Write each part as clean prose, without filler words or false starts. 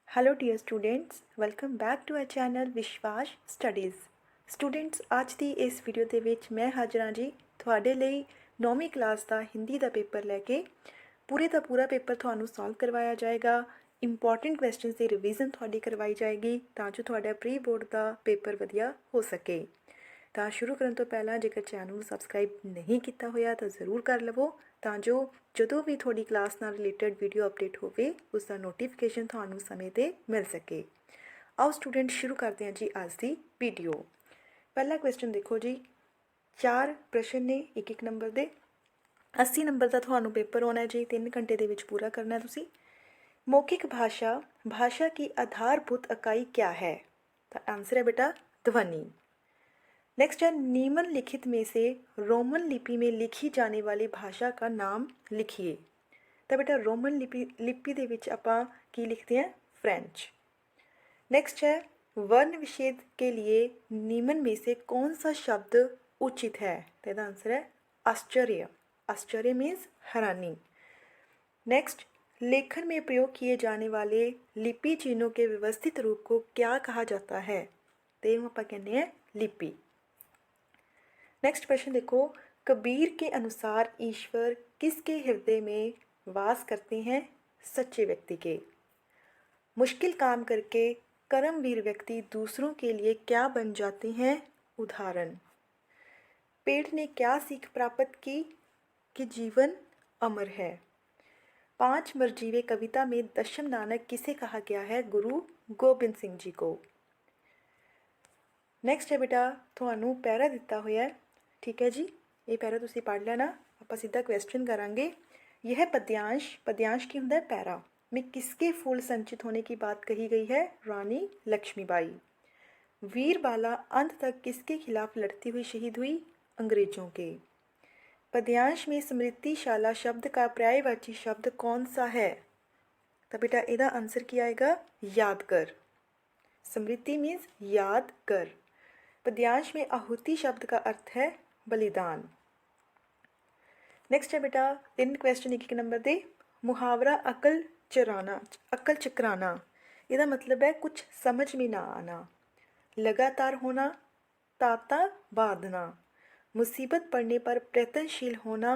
Hello dear students, welcome back to our channel Vishwas studies. Students, ਅੱਜ ਦੀ ਇਸ video ਦੇ ਵਿੱਚ ਮੈਂ ਹਾਜ਼ਰ ਹਾਂ ਜੀ ਤੁਹਾਡੇ ਲਈ 9ਵੀਂ ਕਲਾਸ ਦਾ ਹਿੰਦੀ ਦਾ ਪੇਪਰ ਲੈ ਕੇ। ਪੂਰੇ ਦਾ ਪੂਰਾ ਪੇਪਰ ਤੁਹਾਨੂੰ ਸੋਲਵ ਕਰਵਾਇਆ ਜਾਏਗਾ। ਇੰਪੋਰਟੈਂਟ ਕੁਐਸਚਨਸ ਦੀ ਰਿਵੀਜ਼ਨ ਤੁਹਾਡੀ ਕਰਵਾਈ ਜਾਏਗੀ ਤਾਂ ਜੋ ਤੁਹਾਡਾ ਪ੍ਰੀ ਬੋਰਡ ਦਾ ਪੇਪਰ ਵਧੀਆ ਹੋ ਸਕੇ। ਤਾਂ ਸ਼ੁਰੂ ਕਰਨ ਤੋਂ ਪਹਿਲਾਂ ਜੇਕਰ ਚੈਨਲ ਨੂੰ ਸਬਸਕ੍ਰਾਈਬ ਨਹੀਂ ਕੀਤਾ ਹੋਇਆ ਤਾਂ ਜ਼ਰੂਰ ਕਰ ਲਵੋ ਤਾਂ ਜੋ ਜਦੋਂ ਵੀ ਤੁਹਾਡੀ ਕਲਾਸ ਨਾਲ ਰਿਲੇਟਡ ਵੀਡੀਓ ਅਪਡੇਟ ਹੋਵੇ ਉਸ ਦਾ ਨੋਟੀਫਿਕੇਸ਼ਨ ਤੁਹਾਨੂੰ ਸਮੇਂ 'ਤੇ ਮਿਲ ਸਕੇ। ਆਓ ਸਟੂਡੈਂਟ ਸ਼ੁਰੂ ਕਰਦੇ ਹਾਂ ਜੀ ਅੱਜ ਦੀ ਵੀਡੀਓ। ਪਹਿਲਾ ਕੁਐਸਚਨ ਦੇਖੋ ਜੀ, 4 ਪ੍ਰਸ਼ਨ ਨੇ ਇੱਕ ਨੰਬਰ ਦੇ। 80 ਨੰਬਰ ਦਾ ਤੁਹਾਨੂੰ ਪੇਪਰ ਆਉਣਾ ਜੀ, 3 ਘੰਟੇ ਦੇ ਵਿੱਚ ਪੂਰਾ ਕਰਨਾ ਤੁਸੀਂ। मौखिक भाषा की आधारभूत इकाई क्या है? तो आंसर है बेटा ध्वनि। नेक्स्ट है, निम्नलिखित में से रोमन लिपि में लिखी जाने वाली भाषा का नाम लिखिए। तो बेटा रोमन लिपि दे विच आपां की लिखते हैं? फ्रेंच। नेक्स्ट है, वर्ण विच्छेद के लिए निम्न में से कौन सा शब्द उचित है? तो इसका आंसर है आश्चर्य। आश्चर्य मीन्स हैरानी। नेक्स्ट, लेखन में प्रयोग किए जाने वाले लिपि चिन्हों के व्यवस्थित रूप को क्या कहा जाता है? तो आप कहते हैं लिपि। नेक्स्ट प्रश्न देखो, कबीर के अनुसार ईश्वर किसके हृदय में वास करते हैं? सच्चे व्यक्ति के। मुश्किल काम करके कर्मवीर व्यक्ति दूसरों के लिए क्या बन जाते हैं? उदाहरण। पेड़ ने क्या सीख प्राप्त की? कि जीवन अमर है। 5 मरजीवे कविता में दशम नानक किसे कहा गया है? गुरु गोबिंद सिंह जी को। नैक्सट है बेटा थानू पैरा दिता हुआ है, ठीक है जी, ये पैरा तुसी पढ़ लेना। आप सीधा क्वेश्चन करांगे। यह पद्यांश की होंदा है पैरा में किसके फूल संचित होने की बात कही गई है? रानी लक्ष्मीबाई। वीरबाला अंत तक किसके खिलाफ लड़ती हुई शहीद हुई? अंग्रेजों के। पद्यांश में स्मृतिशाला शब्द का पर्यायवाची शब्द कौन सा है? तो बेटा इसका आंसर क्या आएगा? याद कर। स्मृति मीन्स याद कर। पद्यांश में आहुति शब्द का अर्थ है बलिदान। नेक्स्ट है बेटा 3 क्वेश्चन एक नंबर दे। मुहावरा अकल चकराना, इसका मतलब है कुछ समझ में ना आना। लगातार होना, ताता बांधना। मुसीबत पड़ने पर प्रयत्नशील होना,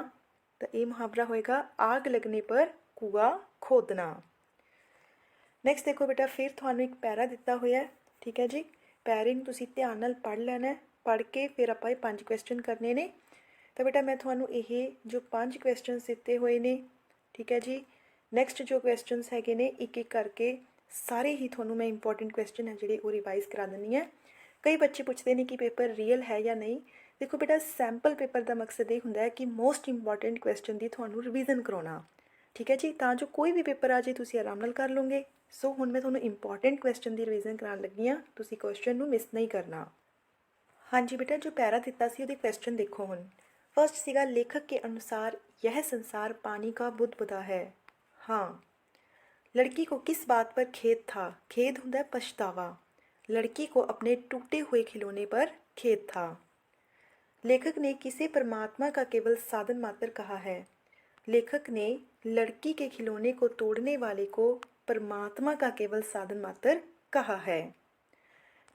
तो ये मुहावरा होएगा आग लगने पर कुआ खोदना। नैक्सट देखो बेटा, फिर थानू एक पैरा दिता हुआ है, ठीक है जी। पैरे नूं तुसीं ध्यान नाल पढ़ लेना है। पढ़ के फिर आपां 5 क्वेश्चन करने ने। तो बेटा मैं थानू ये जो 5 क्वेश्चन दिते हुए ने, ठीक है जी। नैक्सट जो क्वेश्चन हैगे ने एक एक करके सारे ही थानू मैं इंपॉर्टेंट क्वेश्चन है जिहड़े वो रिवाइज करा दिंदी है। कई बच्चे पूछते हैं कि पेपर रियल है या नहीं। देखो बेटा, सैंपल पेपर का मकसद ये होंदा है कि मोस्ट इंपॉर्टेंट क्वेश्चन की थानू रिवीजन करवाना, ठीक है जी, तां जो कोई भी पेपर आ जाए तुसीं आराम नाल कर लोगे। सो हुण मैं थानू इंपॉर्टेंट क्वेश्चन की रिवीजन करान लगी हाँ, तुसीं क्वेश्चन नू मिस नहीं करना। हाँ जी बेटा, जो पैरा दिता सी उहदे क्वेश्चन देखो हुण। फर्स्ट सीगा, लेखक के अनुसार यह संसार पानी का बुदबुदा है। हाँ। लड़की को किस बात पर खेद था? खेद होंदा है पछतावा। लड़की को अपने टूटे हुए खिलौने पर खेद था। लेखक ने किसे परमात्मा का केवल साधन मात्र कहा है? लेखक ने लड़की के खिलौने को तोड़ने वाले को परमात्मा का केवल साधन मात्र कहा है।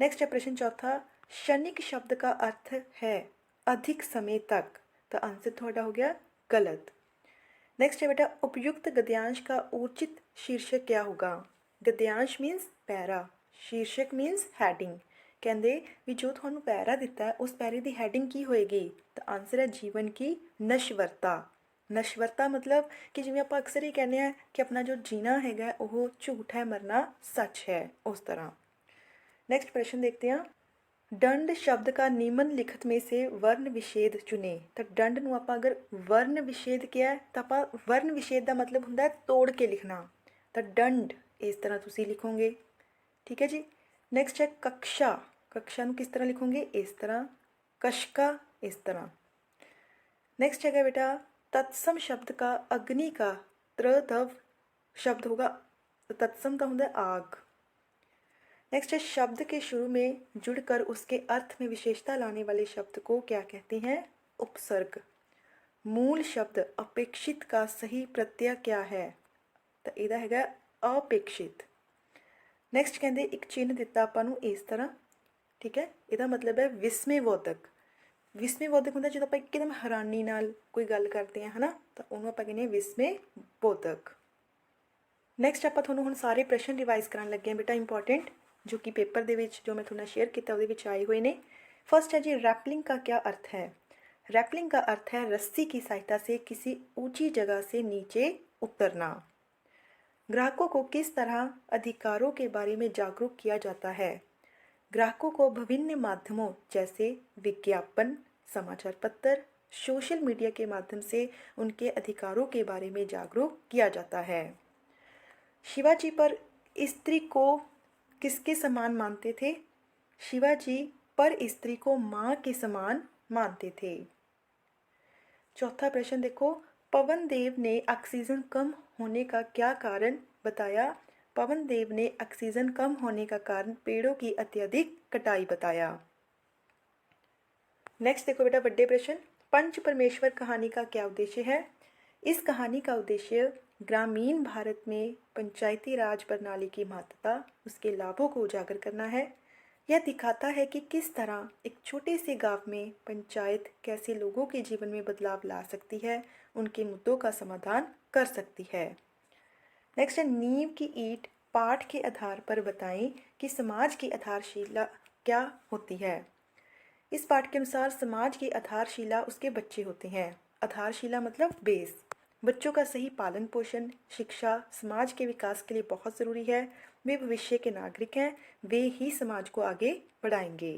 नेक्स्ट है प्रश्न चौथा, क्षणिक शब्द का अर्थ है अधिक समय तक। तो आंसर थोड़ा हो गया गलत। नेक्स्ट है बेटा, उपयुक्त गद्यांश का उचित शीर्षक क्या होगा? गद्यांश मीन्स पैरा, शीर्षक मीन्स हैडिंग। कहते भी जो थानू पैरा दिता है उस पैरे की हैडिंग की होएगी? तो आंसर है जीवन की नश्वरता। नश्वरता मतलब कि जिवें आपां अक्सर ही कहने हैं कि अपना जो जीना हैगा वो झूठ है, मरना सच है, उस तरह। नेक्स्ट प्रश्न देखते हैं, दंड शब्द का निम्नलिखित में से वर्ण विच्छेद चुने। तो दंड नूं आपां अगर वर्ण विच्छेद किया है तो आपां वर्ण विच्छेद का मतलब हुंदा है तोड़ के लिखना। तो दंड इस तरह तुसीं लिखोगे, ठीक है जी। नेक्स्ट है कक्षा, कक्षा नूं किस तरह लिखोगे? इस तरह। कशका इस तरह। नेक्स्ट है बेटा, तत्सम शब्द का अग्नि का त्रधव शब्द होगा, तो तत्सम का होता है आग। नेक्स्ट है, शब्द के शुरू में जुड़कर उसके अर्थ में विशेषता लाने वाले शब्द को क्या कहते हैं? उपसर्ग। मूल शब्द अपेक्षित का सही प्रत्यय क्या है? तो यह है अपेक्षित। ਨੈਕਸਟ ਕਹਿੰਦੇ ਇੱਕ ਚਿੰਨ੍ਹ ਦਿੱਤਾ ਆਪਾਂ ਨੂੰ ਇਸ ਤਰ੍ਹਾਂ, ਠੀਕ ਹੈ। ਇਹਦਾ ਮਤਲਬ ਹੈ ਵਿਸਮੇਬੋਧਕ। ਵਿਸਮੇਬੋਧਕ ਹੁੰਦਾ ਜਦੋਂ ਆਪਾਂ ਇੱਕਦਮ ਹੈਰਾਨੀ ਨਾਲ ਕੋਈ ਗੱਲ ਕਰਦੇ ਹਾਂ, ਹੈ ਨਾ, ਤਾਂ ਉਹਨੂੰ ਆਪਾਂ ਕਹਿੰਦੇ ਹਾਂ ਵਿਸਮੇਬੋਧਕ। ਨੈਕਸਟ ਆਪਾਂ ਤੁਹਾਨੂੰ ਹੁਣ ਸਾਰੇ ਪ੍ਰਸ਼ਨ ਰਿਵਾਈਜ਼ ਕਰਨ ਲੱਗੇ ਹਾਂ ਬੇਟਾ, ਇੰਪੋਰਟੈਂਟ, ਜੋ ਕਿ पेपर ਦੇ ਵਿੱਚ जो मैं थोड़ा शेयर किया ਉਹਦੇ ਵਿੱਚ आए हुए ने। फर्स्ट है जी रैपलिंग का क्या अर्थ है। रैपलिंग का अर्थ है रस्सी की सहायता से किसी ऊंची जगह से नीचे उतरना। ग्राहकों को किस तरह अधिकारों के बारे में जागरूक किया जाता है। ग्राहकों को विभिन्न माध्यमों जैसे विज्ञापन, समाचार पत्र, सोशल मीडिया के माध्यम से उनके अधिकारों के बारे में जागरूक किया जाता है। शिवाजी पर स्त्री को किसके समान मानते थे। शिवाजी पर स्त्री को माँ के समान मानते थे। चौथा प्रश्न देखो, पवन देव ने ऑक्सीजन कम होने का क्या कारण बताया। पवन देव ने ऑक्सीजन कम होने का कारण पेड़ों की अत्यधिक कटाई बताया। नेक्स्ट देखो बेटा बड़े प्रश्न, पंच परमेश्वर कहानी का क्या उद्देश्य है। इस कहानी का उद्देश्य ग्रामीण भारत में पंचायती राज प्रणाली की महत्ता, उसके लाभों को उजागर करना है। यह दिखाता है कि किस तरह एक छोटे से गांव में पंचायत कैसे लोगों के जीवन में बदलाव ला सकती है, उनके मुद्दों का समाधान कर सकती है। नेक्स्ट है नींव की ईंट पाठ के आधार पर बताएं कि समाज की आधारशिला क्या होती है। इस पाठ के अनुसार समाज की आधारशिला उसके बच्चे होते हैं। आधारशिला मतलब बेस। बच्चों का सही पालन पोषण, शिक्षा समाज के विकास के लिए बहुत ज़रूरी है। वे भविष्य के नागरिक हैं, वे ही समाज को आगे बढ़ाएंगे।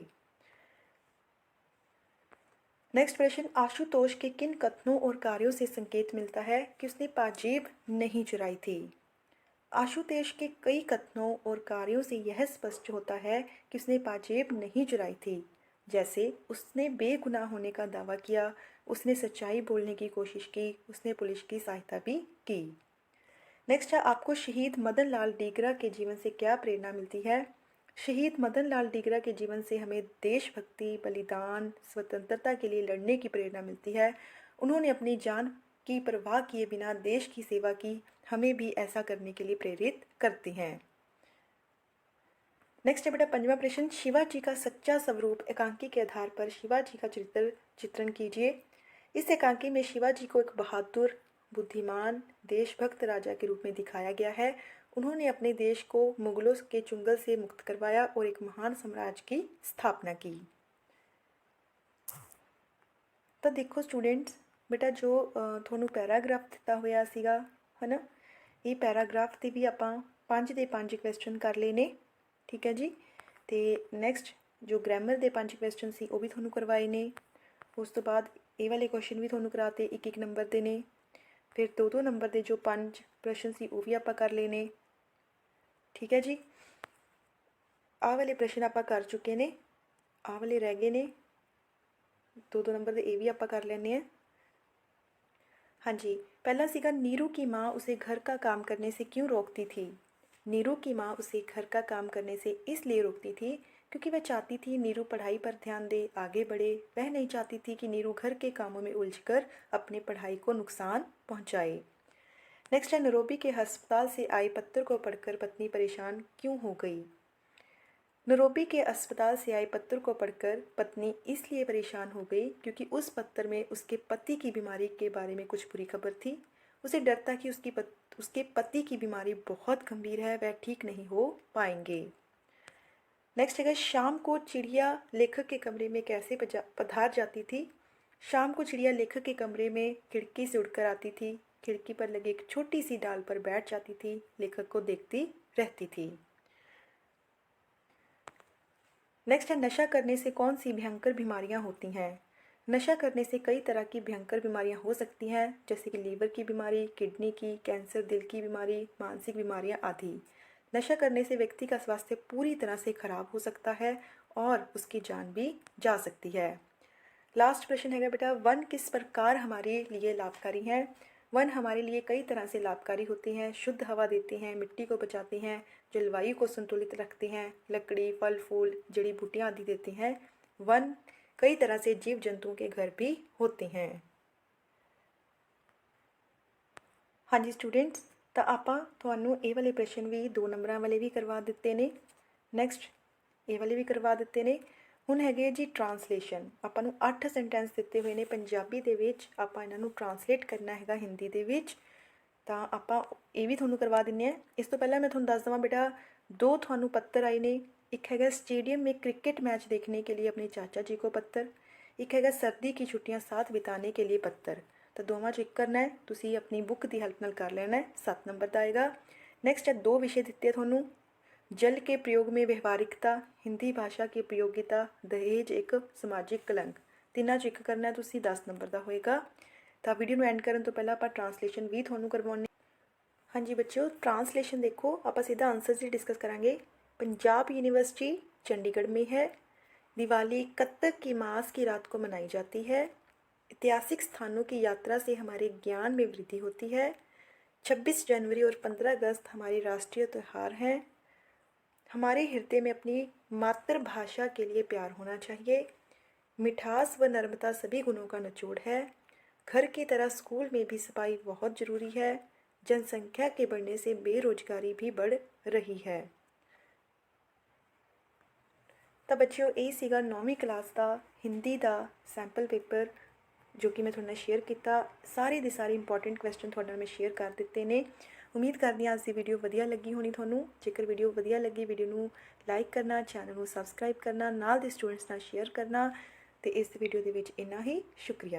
नेक्स्ट प्रश्न, आशुतोष के किन कथनों और कार्यों से संकेत मिलता है कि उसने पाजेब नहीं चुराई थी। आशुतोष के कई कथनों और कार्यों से यह स्पष्ट होता है कि उसने पाजेब नहीं चुराई थी। जैसे उसने बेगुनाह होने का दावा किया, उसने सच्चाई बोलने की कोशिश की, उसने पुलिस की सहायता भी की। नेक्स्ट है आपको शहीद मदन लाल डीगरा के जीवन से क्या प्रेरणा मिलती है। शहीद मदन लाल डीगरा के जीवन से हमें देशभक्ति, बलिदान, स्वतंत्रता के लिए लड़ने की प्रेरणा मिलती है। उन्होंने अपनी जान की परवाह किए बिना देश की सेवा की, हमें भी ऐसा करने के लिए प्रेरित करते हैं। नेक्स्ट है बेटा पंजवा प्रश्न, शिवाजी का सच्चा स्वरूप एकांकी के आधार पर शिवाजी का चित्रण कीजिए। इस एकांकी में शिवाजी को एक बहादुर, बुद्धिमान, देशभक्त राजा के रूप में दिखाया गया है। उन्होंने अपने देश को मुगलों के चुंगल से मुक्त करवाया और एक महान साम्राज्य की स्थापना की। तो देखो स्टूडेंट्स, बेटा जो ਤੁਹਾਨੂੰ ਪੈਰਾਗ੍ਰਾਫ ਦਿੱਤਾ ਹੋਇਆ ਸੀਗਾ ਹੈ ਨਾ, ਇਹ ਪੈਰਾਗ੍ਰਾਫ ਤੇ ਵੀ ਆਪਾਂ 5 ਦੇ 5 ਕੁਐਸਚਨ ਕਰ ਲਏ ਨੇ, ਠੀਕ ਹੈ ਜੀ। ਤੇ ਨੈਕਸਟ ਜੋ ਗ੍ਰਾਮਰ ਦੇ 5 ਕੁਐਸਚਨ ਸੀ ਉਹ ਵੀ ਤੁਹਾਨੂੰ ਕਰਵਾਏ ਨੇ। ਉਸ ਤੋਂ ਬਾਅਦ ਇਹ ਵਾਲੇ ਕੁਐਸਚਨ ਵੀ ਤੁਹਾਨੂੰ ਕਰਾਤੇ 1-1 ਨੰਬਰ ਦੇ ਨੇ। ਫਿਰ 2-2 ਨੰਬਰ ਦੇ ਜੋ 5 ਪ੍ਰਸ਼ਨ ਸੀ ਉਹ ਵੀ ਆਪਾਂ ਕਰ ਲਏ ਨੇ, ਠੀਕ ਹੈ ਜੀ। ਆਹ ਵਾਲੇ ਪ੍ਰਸ਼ਨ ਆਪਾਂ ਕਰ ਚੁੱਕੇ ਨੇ, ਆਹ ਵਾਲੇ ਰਹਿ ਗਏ ਨੇ 2-2 नंबर ਦੇ, ਇਹ ਵੀ ਆਪਾਂ ਕਰ ਲੈਣੇ ਆ। हाँ जी, पहला सीगा नीरू की माँ उसे घर का काम करने से क्यों रोकती थी। नीरू की माँ उसे घर का काम करने से इसलिए रोकती थी क्योंकि वह चाहती थी नीरू पढ़ाई पर ध्यान दे, आगे बढ़े। वह नहीं चाहती थी कि नीरू घर के कामों में उलझकर अपने पढ़ाई को नुकसान पहुँचाए। नेक्स्ट है नैरोबी के अस्पताल से आए पत्र को पढ़कर पत्नी परेशान क्यों हो गई। नैरोबी के अस्पताल से आए पत्र को पढ़कर पत्नी इसलिए परेशान हो गई क्योंकि उस पत्र में उसके पति की बीमारी के बारे में कुछ बुरी खबर थी। उसे डर था कि उसके पति की बीमारी बहुत गंभीर है, वह ठीक नहीं हो पाएंगे। नेक्स्ट है शाम को चिड़िया लेखक के कमरे में कैसे पधार जाती थी। शाम को चिड़िया लेखक के कमरे में खिड़की से उड़कर आती थी, खिड़की पर लगे एक छोटी सी डाल पर बैठ जाती थी, लेखक को देखती रहती थी। नेक्स्ट है नशा करने से कौन सी भयंकर बीमारियां होती हैं। नशा करने से कई तरह की भयंकर बीमारियां हो सकती हैं, जैसे कि लीवर की बीमारी, किडनी की, कैंसर, दिल की बीमारी, मानसिक बीमारियां आदि। नशा करने से व्यक्ति का स्वास्थ्य पूरी तरह से खराब हो सकता है और उसकी जान भी जा सकती है। लास्ट प्रश्न है बेटा, वन किस प्रकार हमारे लिए लाभकारी हैं। वन हमारे लिए कई तरह से लाभकारी होते हैं। शुद्ध हवा देते हैं, मिट्टी को बचाते हैं, जलवायु को संतुलित रखते हैं, लकड़ी, फल फूल, जड़ी बूटियाँ आदि देते हैं। वन कई तरह से जीव जंतुओं के घर भी होते हैं। हाँ जी स्टूडेंट्स, ਤਾਂ ਆਪਾਂ ਤੁਹਾਨੂੰ ਇਹ ਵਾਲੇ ਪ੍ਰਸ਼ਨ ਵੀ 2 ਨੰਬਰਾਂ ਵਾਲੇ ਵੀ ਕਰਵਾ ਦਿੱਤੇ ਨੇ। ਨੈਕਸਟ ਇਹ ਵਾਲੇ ਵੀ ਕਰਵਾ ਦਿੱਤੇ ਨੇ। ਹੁਣ ਹੈਗੇ ਜੀ ਟਰਾਂਸਲੇਸ਼ਨ। ਆਪਾਂ ਨੂੰ 8 ਸੈਂਟੈਂਸ ਦਿੱਤੇ ਹੋਏ ਨੇ ਪੰਜਾਬੀ ਦੇ ਵਿੱਚ, ਆਪਾਂ ਇਹਨਾਂ ਨੂੰ ਟਰਾਂਸਲੇਟ ਕਰਨਾ ਹੈਗਾ ਹਿੰਦੀ ਦੇ ਵਿੱਚ। ਤਾਂ ਆਪਾਂ ਇਹ ਵੀ ਤੁਹਾਨੂੰ ਕਰਵਾ ਦਿੰਦੇ ਹਾਂ। ਇਸ ਤੋਂ ਪਹਿਲਾਂ ਮੈਂ ਤੁਹਾਨੂੰ ਦੱਸ ਦੇਵਾਂ ਬੇਟਾ, 2 ਤੁਹਾਨੂੰ ਪੱਤਰ ਆਏ ਨੇ। ਇੱਕ ਹੈਗਾ स्टेडियम में क्रिकेट मैच देखने के लिए अपने चाचा जी को पत्तर, एक हैगा सर्दी की छुट्टियां साथ बिताने के लिए पत्तर। तो दोवां च एक करना है, तुसी अपनी बुक की हेल्प नाल कर लेना है। 7 नंबर का आएगा। नैक्सट है 2 विषय दिते थानू, जल के प्रयोग में व्यवहारिकता, हिंदी भाषा की उपयोगिता, दहेज एक समाजिक कलंक। तिना च एक करना है तुसी, 10 नंबर का होएगा। तो वीडियो में एंड करने तो पहला आप ट्रांसलेशन भी थानू करवाने। हाँ जी बच्चों, ट्रांसलेशन देखो, आप सीधा आंसर ही डिस्कस करांगे। पंजाब यूनिवर्सिटी चंडीगढ़ में है। दिवाली कत्तक की मास की रात को मनाई जाती है। ऐतिहासिक स्थानों की यात्रा से हमारे ज्ञान में वृद्धि होती है। 26 जनवरी और 15 अगस्त हमारे राष्ट्रीय त्यौहार हैं। हमारे हृदय में अपनी मातृभाषा के लिए प्यार होना चाहिए। मिठास व नर्मता सभी गुणों का निचोड़ है। घर की तरह स्कूल में भी सफाई बहुत ज़रूरी है। जनसंख्या के बढ़ने से बेरोजगारी भी बढ़ रही है। तो बच्चों ये सीगा 9वीं क्लास का हिंदी का सैंपल पेपर जो कि मैं थोड़े शेयर किया। सारे के सारे इंपॉर्टेंट क्वेश्चन थोड़े मैं शेयर कर दिते ने। उम्मीद करती हाँ अज की वीडियो वधिया लगी होनी थानू। जेकर वीडियो वधिया लगी, वीडियो नू लाइक करना, चैनल नू सबसक्राइब करना, नाल दे स्टूडेंट्स नाल शेयर करना। तो इस वीडियो के विच इन्ना ही। शुक्रिया।